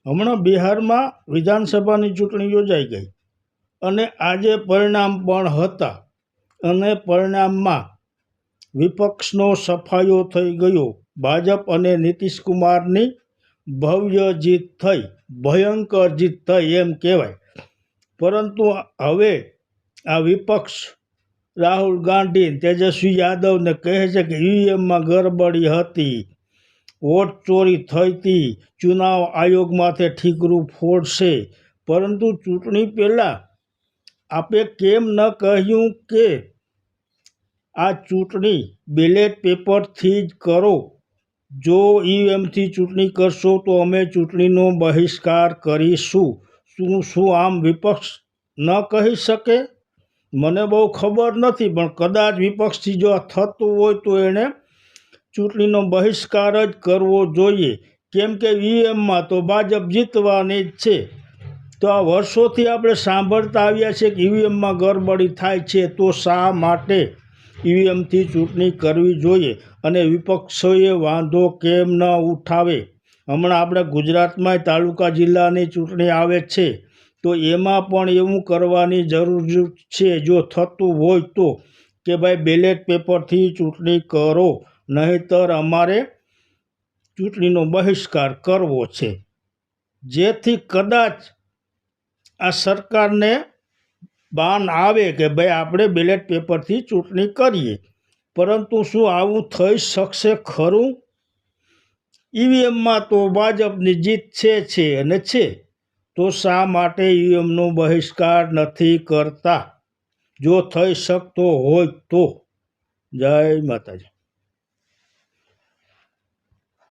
હમણાં બિહારમાં વિધાનસભાની ચૂંટણી યોજાઈ ગઈ અને આજે પરિણામ પણ હતા અને પરિણામમાં વિપક્ષનો સફાયો થઈ ગયો. ભાજપ અને નીતિશ કુમારની ભવ્ય જીત થઈ, ભયંકર જીત થઈ એમ કહેવાય. પરંતુ હવે આ વિપક્ષ રાહુલ ગાંધી, તેજસ્વી યાદવને કહે છે કે ઈવીએમમાં ગરબડી હતી, વોટ ચોરી થઈ હતી, ચુનાવ આયોગમાંથી ઠીકરું ફોડશે. પરંતુ ચૂંટણી પહેલાં આપે કેમ ન કહ્યું કે આ ચૂંટણી બેલેટ પેપરથી જ કરો? જો ઈવીએમથી ચૂંટણી કરશો તો અમે ચૂંટણીનો બહિષ્કાર કરીશું. શું આમ વિપક્ષ ન કહી શકે? મને બહુ ખબર નથી, પણ કદાચ વિપક્ષથી જો આ થતું હોય તો એણે ચૂંટણીનો બહિષ્કાર જ કરવો જોઈએ, કેમ કે ઈવીએમમાં તો ભાજપ જીતવાની જ છે. તો આ વર્ષોથી આપણે સાંભળતા આવ્યા છે કે ઈવીએમમાં ગરબડી થાય છે, તો શા માટે ઈવીએમથી ચૂંટણી કરવી જોઈએ અને વિપક્ષોએ વાંધો કેમ ન ઉઠાવે? હમણાં આપણે ગુજરાતમાં તાલુકા જિલ્લાની ચૂંટણી આવે છે, તો એમાં પણ એવું કરવાની જરૂર છે, જો થતું હોય તો, કે ભાઈ બેલેટ પેપરથી ચૂંટણી કરો, નહીંતર અમારે ચૂંટણીનો બહિષ્કાર કરવો છે. જેથી કદાચ આ સરકારને ભાન આવે કે ભાઈ આપણે બેલેટ પેપરથી ચૂંટણી કરીએ. પરંતુ શું આવું થઈ શકશે ખરું? ઈવીએમમાં તો ભાજપની જીત છે અને છે, તો શા માટે ઈવીએમનો બહિષ્કાર નથી કરતા? જો થઈ શકતો હોય તો. જય માતાજી.